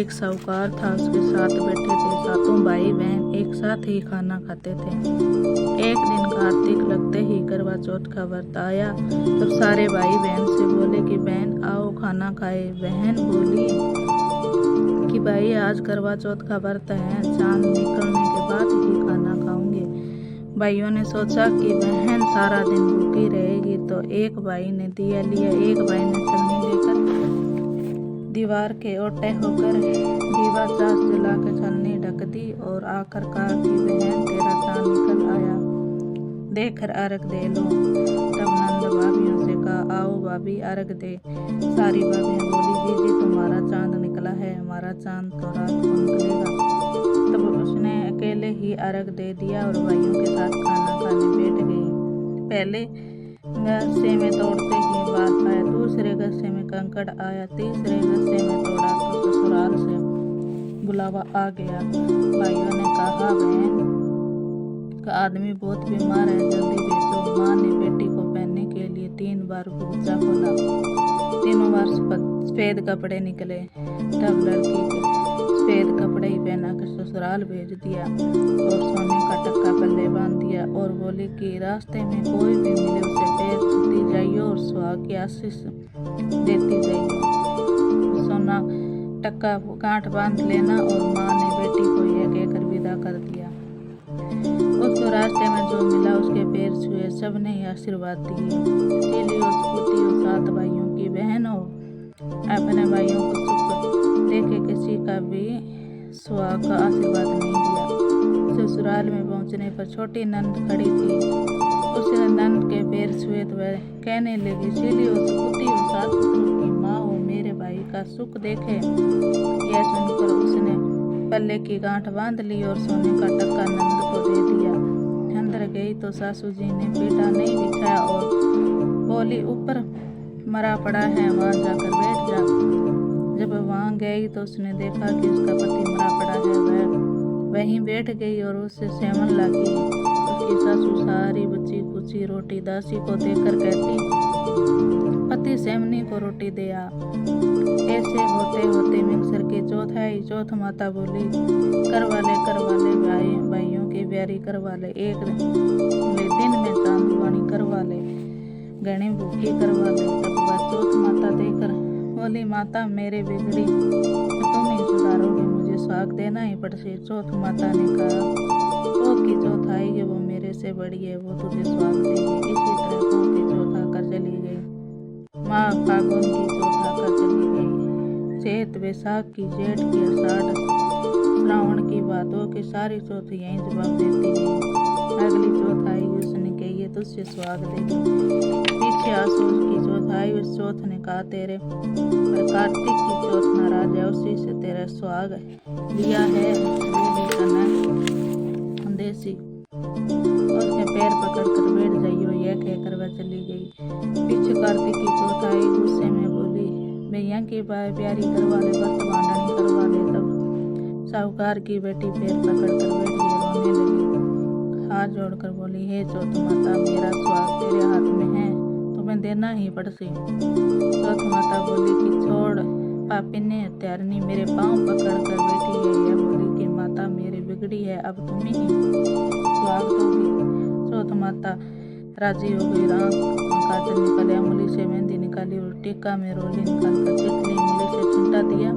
एक साहूकार था, उसके साथ बैठे थे। सातों भाई बहन एक साथ ही खाना खाते थे। एक दिन कार्तिक लगते ही करवा चौथ का व्रत आया। तब सारे भाई बहन से बोले कि बहन आओ खाना खाए। बहन बोली कि भाई आज करवा चौथ का व्रत है, चांद निकलने के बाद ही खाना खाऊंगे। भाइयों ने सोचा कि बहन सारा दिन भूखी रहेगी, तो एक भाई ने दिया लिया, एक भाई ने छलनी लेकर दीवार के ओटे होकर दीवा चास जला के छलनी ढक दी और आकर कहा कि बहन तेरा चांद निकल आया, देख अर्घ दे लो। तब नंद भाभियों से कहा आओ भाभी अर्घ दे। सारी भाभियां बोली दीदी तुम्हारा चांद निकला है, हमारा चांद तो रात को निकलेगा। तब उसने अकेले ही अर्घ दे दिया और भाइयों के साथ खाना खाने बैठ गई। पहले गस्से में तोड़ते ही बाल आया, दूसरे गस्से में कंकड़ आया, तीसरे गस्से में तोड़ा तो ससुराल से बुलावा आ गया। भाइयों ने कहा बहन का आदमी बहुत बीमार है, जल्दी भेजो। माँ ने बेटी को पहनने के लिए 3 बार गुच्चा खोला, तीनों बार सफेद कपड़े निकले। तब लड़की के सफेद कपड़े ही पहना कर ससुराल भेज दिया और सोने का टक्का पल्ले बांध दिया और बोली कि रास्ते में कोई भी मिले उसे पैर छूती जाइए और सुहाग की आशीष देती जाइए। सोना टक्का गांठ बांध लेना। और माँ ने बेटी को यह कहकर विदा कर दिया। उसको रास्ते में जो मिला उसके पैर छुए, सबने ही आशीर्वाद दिए। इसीलिए उस पुती और 7 भाइयों की बहन हो, अपने भाइयों को सुख देखे किसी का भी सुहाग का आशीर्वाद नहीं दिया। ससुराल में पहुंचने पर छोटी नंद खड़ी थी। उसने नंद के पैर छुए तो वह कहने लगी इसीलिए उस पुती और 7 पुत्रों की माँ हो, मेरे भाई का सुख देखे। यह सुनकर उसने पल्ले की गांठ बांध ली और सोने का टक्का नंद को दे दिया। अंदर गई तो सासू जी ने पीढ़ा नहीं बिछाया और बोली ऊपर मरा पड़ा है, वहां जाकर बैठ जा। जब वहां गई तो उसने देखा कि उसका पति मरा पड़ा है। वह वहीं बैठ गई और उससे सेवन लगी। उसकी सासू सारी बची कुची रोटी दासी को देकर कहती पति सेवनी को रोटी दे आ। ऐसे होते होते मिक्सर की चौथ आई। चौथ माता बोली करवा ले भाइयों की ब्यारी करवा ले, एक दिन में चांदवानी करवा ले, घनी भूखी करवा ले। तब वह चौथ माता देकर बोली माता मेरे बिगड़ी तुम ही सुधारोगे, मुझे सुहाग देना ही पड़से। चौथ माता ने कहा वो की चौथ आएगी, वो मेरे से बड़ी है, वो तुझे सुहाग देगी। इसी तरह वो की चौथ आकर चली गई। माँ फागुन की चौथ आकर चली गई। चैत वैसाख की, जेठ की, आषाढ़ श्रावण की, भादों की, सारी चौथ यही जवाब देती गई। अगली चौथ आई, उसने कही ये तुझसे सुहाग देगी। पीछे आसोज की चौथ आई, उस चौथ ने कहा तेरे पर कार्तिक की चौथ नाराज है, उसी से तेरा सुहाग लिया है, वो भी करना देसी। उसने पैर पकड़ कर बैठ जाइयो, यह कहकर वह चली गई। पीछे कार्तिक की चौथ आई, गुस्से में बोली भैया की प्यारी करवा ले, व्रत बांधनी करवा ले। तब साहूकार की बेटी पैर पकड़ कर बैठ गई, रोने लगी, हाथ जोड़कर बोली हे चौथ माता मेरा सुहाग तेरे हाथ में है, तुम्हें देना ही पड़से। चौथ माता बोली कि छोड़ पापिनी हत्यारनी, मेरे पाँव पकड़ कर बैठी है। यह बोली कि माता मेरी बिगड़ी है, अब तुम ही सुहाग दोगी। चौथ माता राजी हो गई। राम काजल निकाले, उंगली से मेहंदी निकाली और टीका में रोली निकालकर चिटली उंगली से चिंटा दिया।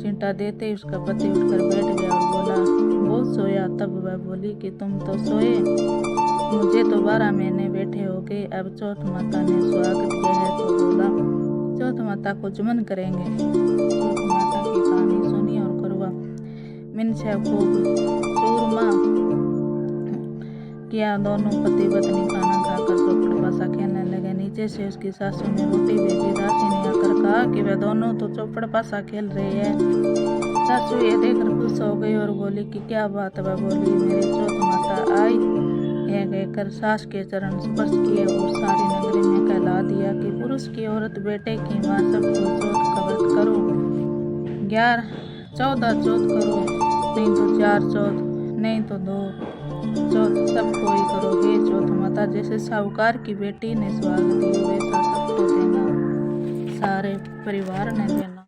चिंटा देते ही उसका पति उठकर बैठ गया और बोला बहुत सोया। तब वह बोली कि तुम तो सोए, मुझे तो 12 महीने बैठे हो गए, अब चौथ माता ने सुहाग दिया है तो बोला चौथ माता को जुमन करेंगे। चौथ माता की कहानी सुनी और करवा मिनछा खूब चूरमा किया। दोनों पति पत्नी खाना खाकर चौपड़ पासा खेलने लगे। नीचे से उसकी सासू ने रोटी भेजी। दासी ने आकर कहा कि वे दोनों तो चौपड़ पासा खेल रहे हैं। सासू ये देखकर खुश हो गई और बोली कि क्या बात है। वह बोली मेरी चौथ माता आई। यह कहकर सास के चरण स्पर्श किए और सारी नगरी में कहला दिया कि पुरुष की औरत बेटे की माँ सबको चौथ का व्रत करो, 14 चौथ करो, नहीं तो 4 चौथ, नहीं तो 2 चौथ, सब कोई करो। हे चौथ माता जैसे साहूकार की बेटी ने सुहाग दिया वैसा सबको देना, सारे परिवार ने देना।